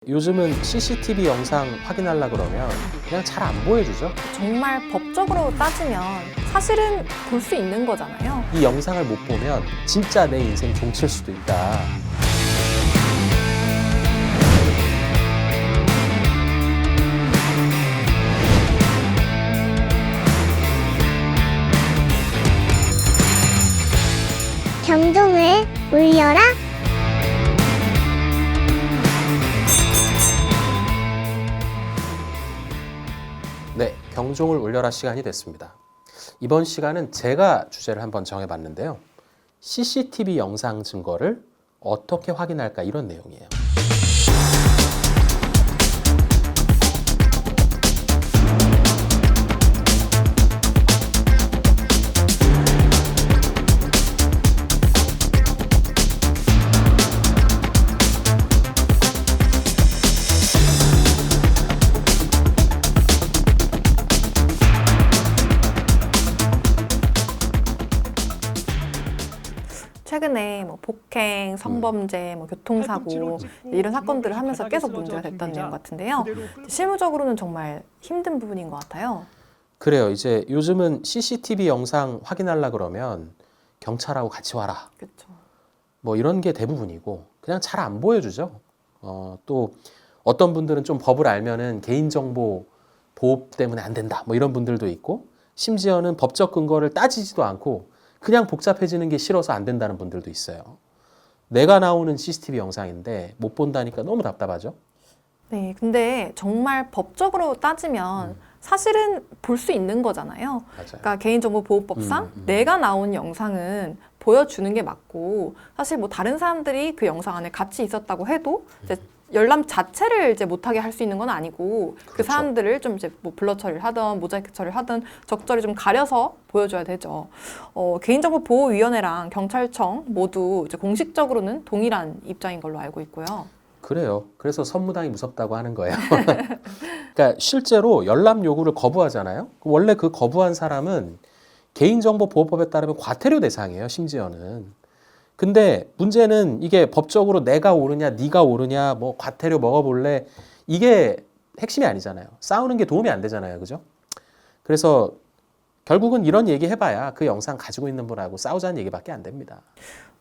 요즘은 CCTV 영상 확인하려고 그러면 그냥 잘 안 보여주죠. 정말 법적으로 따지면 사실은 볼 수 있는 거잖아요. 이 영상을 못 보면 진짜 내 인생 종칠 수도 있다. 경종을 울려라. 네, 경종을 울려라 시간이 됐습니다. 이번 시간은 제가 주제를 한번 정해봤는데요. CCTV 영상 증거를 어떻게 확인할까 이런 내용이에요. 최근에 뭐 폭행, 성범죄, 뭐 교통사고 이런 사건들을 하면서 계속 문제가 됐던 내용 같은데요. 실무적으로는 정말 힘든 부분인 것 같아요. 그래요. 이제 요즘은 CCTV 영상 확인하려고 그러면 경찰하고 같이 와라. 그렇죠. 뭐 이런 게 대부분이고 그냥 잘 안 보여주죠. 또 어떤 분들은 좀 법을 알면은 개인정보 보호 때문에 안 된다. 뭐 이런 분들도 있고 심지어는 법적 근거를 따지지도 않고 그냥 복잡해지는 게 싫어서 안 된다는 분들도 있어요. 내가 나오는 CCTV 영상인데 못 본다니까 너무 답답하죠. 네, 근데 정말 법적으로 따지면 사실은 볼 수 있는 거잖아요. 맞아요. 그러니까 개인정보보호법상 음. 내가 나온 영상은 보여주는 게 맞고, 사실 뭐 다른 사람들이 그 영상 안에 같이 있었다고 해도 이제 열람 자체를 이제 못하게 할 수 있는 건 아니고, 그 그렇죠. 사람들을 좀 이제 뭐 블러 처리를 하든 모자이크 처리를 하든 적절히 좀 가려서 보여줘야 되죠. 개인정보보호위원회랑 경찰청 모두 이제 공식적으로는 동일한 입장인 걸로 알고 있고요. 그래요. 그래서 선무당이 무섭다고 하는 거예요. 그러니까 실제로 열람 요구를 거부하잖아요. 원래 그 거부한 사람은 개인정보보호법에 따르면 과태료 대상이에요. 심지어는. 근데 문제는 이게 법적으로 내가 옳으냐, 네가 옳으냐, 뭐 과태료 먹어볼래 이게 핵심이 아니잖아요. 싸우는 게 도움이 안 되잖아요, 그죠? 그래서 결국은 이런 얘기 해봐야 그 영상 가지고 있는 분하고 싸우자는 얘기밖에 안 됩니다.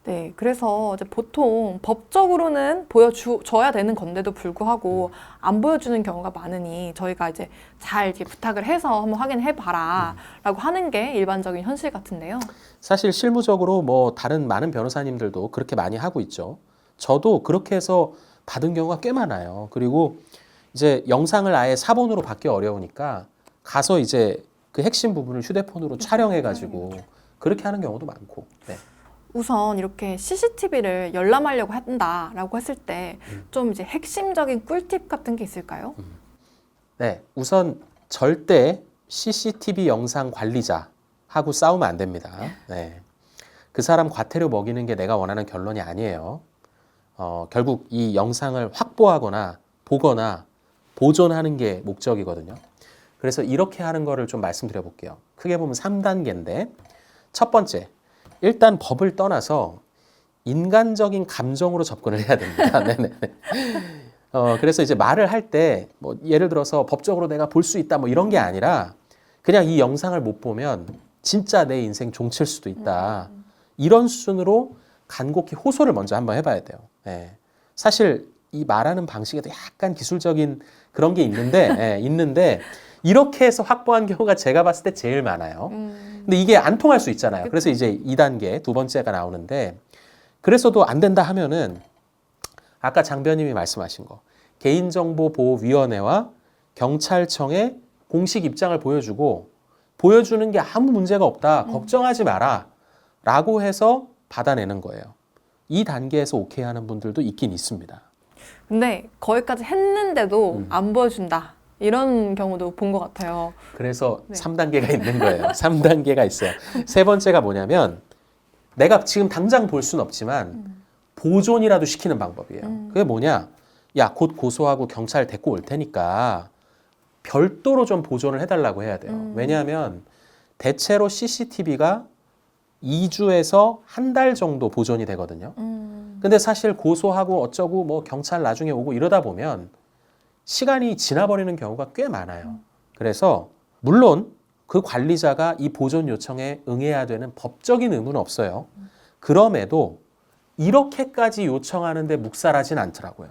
네, 그래서 이제 보통 법적으로는 보여줘야 되는 건데도 불구하고 안 보여주는 경우가 많으니 저희가 이제 잘 이렇게 부탁을 해서 한번 확인해봐라 라고 하는 게 일반적인 현실 같은데요. 사실 실무적으로 뭐 다른 많은 변호사님들도 그렇게 많이 하고 있죠. 저도 그렇게 해서 받은 경우가 꽤 많아요. 그리고 이제 영상을 아예 사본으로 받기 어려우니까 가서 이제 그 핵심 부분을 휴대폰으로 촬영해가지고 그렇게 하는 경우도 많고. 네. 우선 이렇게 CCTV를 열람하려고 한다라고 했을 때 좀 이제 핵심적인 꿀팁 같은 게 있을까요? 네, 우선 절대 CCTV 영상 관리자하고 싸우면 안 됩니다. 네. 그 사람 과태료 먹이는 게 내가 원하는 결론이 아니에요. 결국 이 영상을 확보하거나 보거나 보존하는 게 목적이거든요. 그래서 이렇게 하는 거를 좀 말씀드려 볼게요. 크게 보면 3단계인데 첫 번째, 일단 법을 떠나서 인간적인 감정으로 접근을 해야 됩니다. 네네. 그래서 이제 말을 할 때 뭐 예를 들어서 법적으로 내가 볼 수 있다 뭐 이런 게 아니라 그냥 이 영상을 못 보면 진짜 내 인생 종칠 수도 있다. 이런 수준으로 간곡히 호소를 먼저 한번 해봐야 돼요. 예. 사실 이 말하는 방식에도 약간 기술적인 그런 게 있는데 이렇게 해서 확보한 경우가 제가 봤을 때 제일 많아요. 근데 이게 안 통할 수 있잖아요. 그래서 이제 2단계 두 번째가 나오는데 그래서도 안 된다 하면은 아까 장변님이 말씀하신 거 개인정보보호위원회와 경찰청의 공식 입장을 보여주고 보여주는 게 아무 문제가 없다. 걱정하지 마라. 라고 해서 받아내는 거예요. 이 단계에서 오케이 하는 분들도 있긴 있습니다. 근데 거기까지 했는데도 안 보여준다. 이런 경우도 본 것 같아요. 그래서 네. 3단계가 있는 거예요. 3단계가 있어요. 세 번째가 뭐냐면 내가 지금 당장 볼 수는 없지만 보존이라도 시키는 방법이에요. 그게 뭐냐? 야, 곧 고소하고 경찰 데리고 올 테니까 별도로 좀 보존을 해달라고 해야 돼요. 왜냐하면 대체로 CCTV가 2주에서 한 달 정도 보존이 되거든요. 근데 사실 고소하고 어쩌고 뭐 경찰 나중에 오고 이러다 보면 시간이 지나버리는 경우가 꽤 많아요. 그래서 물론 그 관리자가 이 보존 요청에 응해야 되는 법적인 의무는 없어요. 그럼에도 이렇게까지 요청하는데 묵살하진 않더라고요.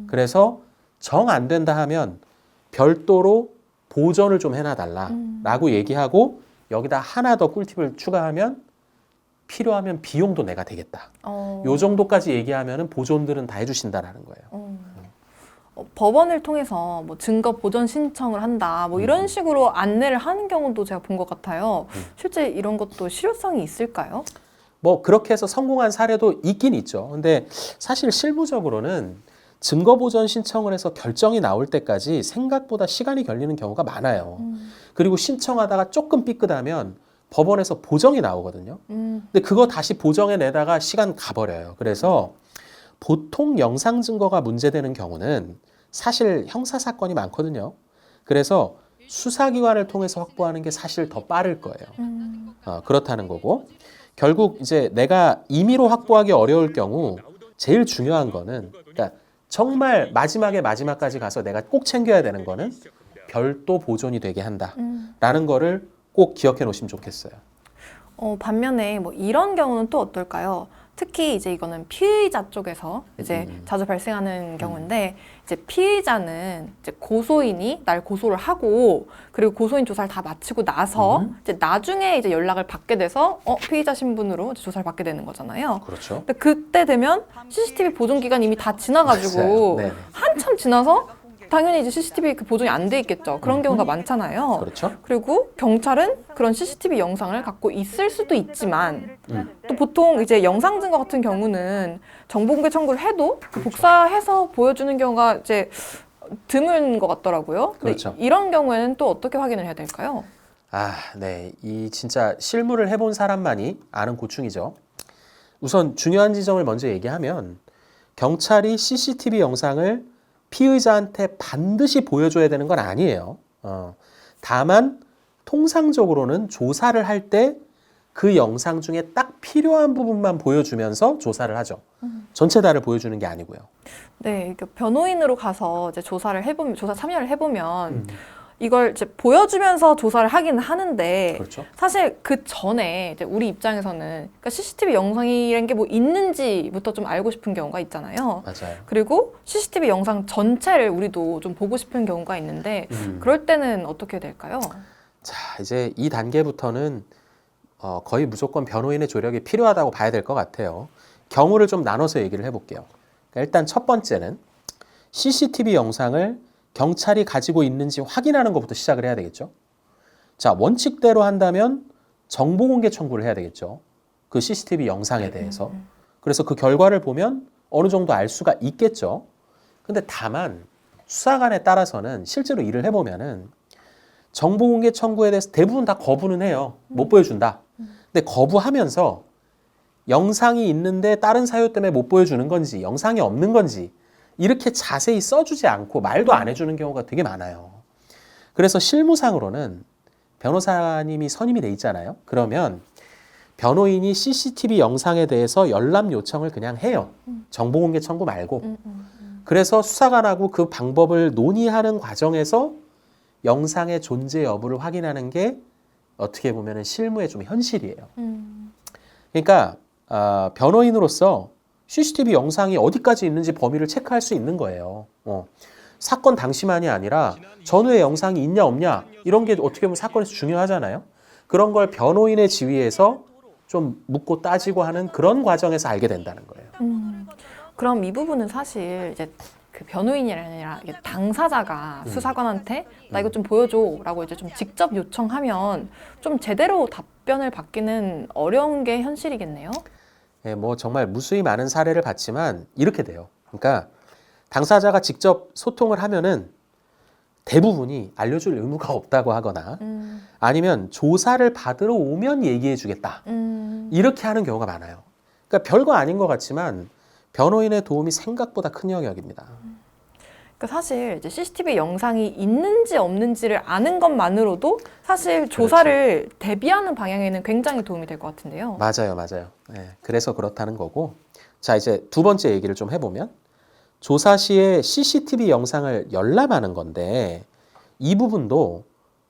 그래서 정 안 된다 하면 별도로 보전을 좀 해놔달라라고 얘기하고 여기다 하나 더 꿀팁을 추가하면 필요하면 비용도 내가 되겠다. 요 정도까지 얘기하면은 보존들은 다 해주신다라는 거예요. 법원을 통해서 뭐 증거 보전 신청을 한다, 뭐 이런 식으로 안내를 하는 경우도 제가 본 것 같아요. 실제 이런 것도 실효성이 있을까요? 뭐 그렇게 해서 성공한 사례도 있긴 있죠. 근데 사실 실무적으로는 증거 보전 신청을 해서 결정이 나올 때까지 생각보다 시간이 걸리는 경우가 많아요. 그리고 신청하다가 조금 삐끗하면 법원에서 보정이 나오거든요. 근데 그거 다시 보정해 내다가 시간 가버려요. 그래서 보통 영상 증거가 문제되는 경우는 사실 형사 사건이 많거든요. 그래서 수사기관을 통해서 확보하는 게 사실 더 빠를 거예요. 그렇다는 거고, 결국 이제 내가 임의로 확보하기 어려울 경우 제일 중요한 거는, 그러니까 정말 마지막까지 가서 내가 꼭 챙겨야 되는 거는 별도 보존이 되게 한다라는 거를 꼭 기억해 놓으시면 좋겠어요. 반면에 뭐 이런 경우는 또 어떨까요? 특히 이제 이거는 피의자 쪽에서 이제 자주 발생하는 경우인데, 이제 피의자는 이제 고소인이 날 고소를 하고, 그리고 고소인 조사를 다 마치고 나서 이제 나중에 이제 연락을 받게 돼서 피의자 신분으로 이제 조사를 받게 되는 거잖아요. 그렇죠. 근데 그때 되면 CCTV 보존 기간 이미 다 지나가지고 맞아요. 네네. 한참 지나서 당연히 이제 CCTV 그 보존이 안 돼 있겠죠. 그런 경우가 많잖아요. 그렇죠. 그리고 경찰은 그런 CCTV 영상을 갖고 있을 수도 있지만 또 보통 이제 영상 증거 같은 경우는 정보 공개 청구를 해도 그 복사해서 보여주는 경우가 이제 드문 것 같더라고요. 근데 그렇죠. 이런 경우에는 또 어떻게 확인을 해야 될까요? 네. 이 진짜 실무를 해본 사람만이 아는 고충이죠. 우선 중요한 지점을 먼저 얘기하면 경찰이 CCTV 영상을 피의자한테 반드시 보여줘야 되는 건 아니에요. 다만 통상적으로는 조사를 할 때 그 영상 중에 딱 필요한 부분만 보여주면서 조사를 하죠. 전체 다를 보여주는 게 아니고요. 네, 그러니까 변호인으로 가서 이제 조사 참여를 해보면 이걸 이제 보여주면서 조사를 하긴 하는데, 그렇죠. 사실 그 전에 이제 우리 입장에서는 그러니까 CCTV 영상이라는 게 뭐 있는지부터 좀 알고 싶은 경우가 있잖아요. 맞아요. 그리고 CCTV 영상 전체를 우리도 좀 보고 싶은 경우가 있는데, 그럴 때는 어떻게 될까요? 자, 이제 이 단계부터는 거의 무조건 변호인의 조력이 필요하다고 봐야 될 것 같아요. 경우를 좀 나눠서 얘기를 해볼게요. 그러니까 일단 첫 번째는 CCTV 영상을 경찰이 가지고 있는지 확인하는 것부터 시작을 해야 되겠죠. 자, 원칙대로 한다면 정보공개 청구를 해야 되겠죠. 그 CCTV 영상에 대해서. 그래서 그 결과를 보면 어느 정도 알 수가 있겠죠. 근데 다만 수사관에 따라서는 실제로 일을 해보면은 정보공개 청구에 대해서 대부분 다 거부는 해요. 못 보여준다. 근데 거부하면서 영상이 있는데 다른 사유 때문에 못 보여주는 건지, 영상이 없는 건지 이렇게 자세히 써주지 않고 말도 안 해주는 경우가 되게 많아요. 그래서 실무상으로는 변호사님이 선임이 돼 있잖아요. 그러면 변호인이 CCTV 영상에 대해서 열람 요청을 그냥 해요. 정보공개 청구 말고. 그래서 수사관하고 그 방법을 논의하는 과정에서 영상의 존재 여부를 확인하는 게 어떻게 보면 실무의 좀 현실이에요. 그러니까 변호인으로서 CCTV 영상이 어디까지 있는지 범위를 체크할 수 있는 거예요. 사건 당시만이 아니라 전후에 영상이 있냐 없냐 이런 게 어떻게 보면 사건에서 중요하잖아요. 그런 걸 변호인의 지위에서 좀 묻고 따지고 하는 그런 과정에서 알게 된다는 거예요. 그럼 이 부분은 사실 이제 그 변호인이 아니라 이게 당사자가 수사관한테 나 이거 좀 보여줘라고 이제 좀 직접 요청하면 좀 제대로 답변을 받기는 어려운 게 현실이겠네요. 네, 뭐 정말 무수히 많은 사례를 봤지만 이렇게 돼요. 그러니까 당사자가 직접 소통을 하면은 대부분이 알려줄 의무가 없다고 하거나 아니면 조사를 받으러 오면 얘기해 주겠다. 이렇게 하는 경우가 많아요. 그러니까 별거 아닌 것 같지만 변호인의 도움이 생각보다 큰 영역입니다. 그러니까 사실 이제 CCTV 영상이 있는지 없는지를 아는 것만으로도 사실 조사를 대비하는 방향에는 굉장히 도움이 될 것 같은데요. 맞아요. 네, 그래서 그렇다는 거고 자, 이제 두 번째 얘기를 좀 해보면 조사 시에 CCTV 영상을 열람하는 건데 이 부분도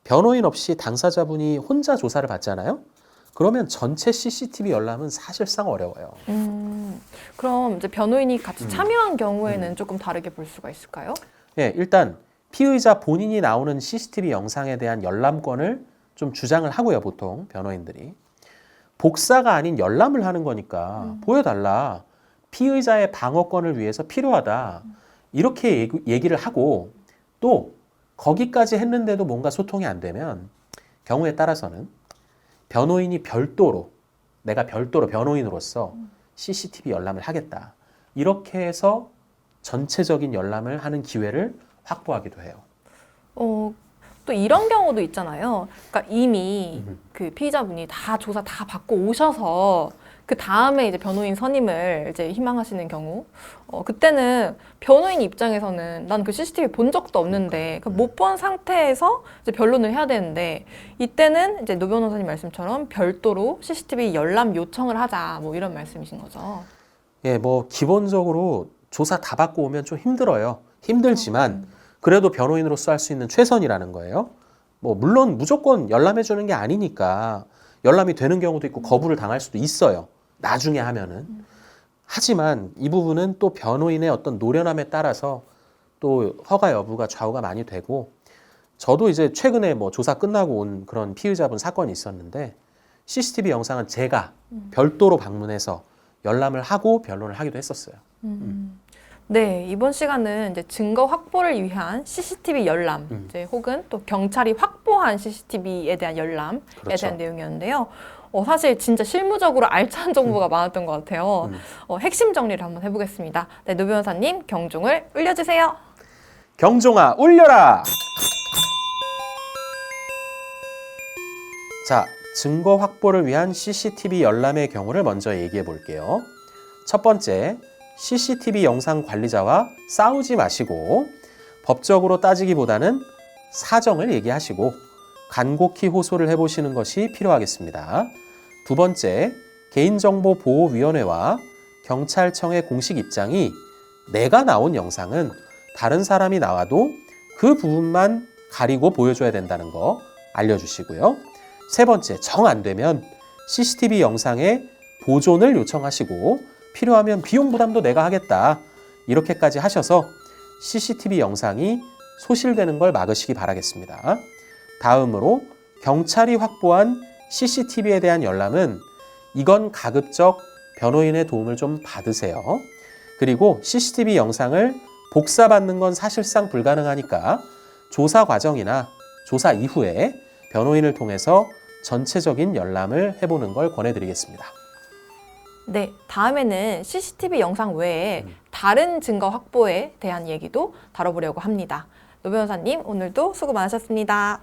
변호인 없이 당사자분이 혼자 조사를 받잖아요. 그러면 전체 CCTV 열람은 사실상 어려워요. 그럼 이제 변호인이 같이 참여한 경우에는 조금 다르게 볼 수가 있을까요? 예, 일단 피의자 본인이 나오는 CCTV 영상에 대한 열람권을 좀 주장을 하고요, 보통 변호인들이. 복사가 아닌 열람을 하는 거니까 보여달라. 피의자의 방어권을 위해서 필요하다. 이렇게 얘기를 하고 또 거기까지 했는데도 뭔가 소통이 안 되면 경우에 따라서는 변호인이 별도로 내가 별도로 변호인으로서 CCTV 열람을 하겠다. 이렇게 해서 전체적인 열람을 하는 기회를 확보하기도 해요. 또 이런 경우도 있잖아요. 그러니까 이미 그 피의자분이 다 조사 다 받고 오셔서 그 다음에 이제 변호인 선임을 이제 희망하시는 경우, 그때는 변호인 입장에서는 난 그 CCTV 본 적도 없는데 못 본 상태에서 이제 변론을 해야 되는데 이때는 이제 노 변호사님 말씀처럼 별도로 CCTV 열람 요청을 하자 뭐 이런 말씀이신 거죠. 예, 뭐 기본적으로 조사 다 받고 오면 좀 힘들어요. 힘들지만 그래도 변호인으로서 할 수 있는 최선이라는 거예요. 뭐 물론 무조건 열람해 주는 게 아니니까 열람이 되는 경우도 있고 거부를 당할 수도 있어요. 나중에 하면은. 하지만 이 부분은 또 변호인의 어떤 노련함에 따라서 또 허가 여부가 좌우가 많이 되고 저도 이제 최근에 뭐 조사 끝나고 온 그런 피의자분 사건이 있었는데 CCTV 영상은 제가 별도로 방문해서 열람을 하고 변론을 하기도 했었어요. 네, 이번 시간은 이제 증거 확보를 위한 CCTV 열람, 이제 혹은 또 경찰이 확보한 CCTV에 대한 열람에 그렇죠. 대한 내용이었는데요. 사실 진짜 실무적으로 알찬 정보가 많았던 것 같아요. 핵심 정리를 한번 해보겠습니다. 네, 노 변호사님 경종을 울려주세요. 경종아 울려라! 자, 증거 확보를 위한 CCTV 열람의 경우를 먼저 얘기해 볼게요. 첫 번째, CCTV 영상 관리자와 싸우지 마시고 법적으로 따지기보다는 사정을 얘기하시고 간곡히 호소를 해보시는 것이 필요하겠습니다. 두 번째, 개인정보보호위원회와 경찰청의 공식 입장이 내가 나온 영상은 다른 사람이 나와도 그 부분만 가리고 보여줘야 된다는 거 알려주시고요. 세 번째, 정 안 되면 CCTV 영상의 보존을 요청하시고 필요하면 비용 부담도 내가 하겠다. 이렇게까지 하셔서 CCTV 영상이 소실되는 걸 막으시기 바라겠습니다. 다음으로 경찰이 확보한 CCTV에 대한 열람은 이건 가급적 변호인의 도움을 좀 받으세요. 그리고 CCTV 영상을 복사받는 건 사실상 불가능하니까 조사 과정이나 조사 이후에 변호인을 통해서 전체적인 열람을 해보는 걸 권해드리겠습니다. 네, 다음에는 CCTV 영상 외에 다른 증거 확보에 대한 얘기도 다뤄보려고 합니다. 노 변호사님, 오늘도 수고 많으셨습니다.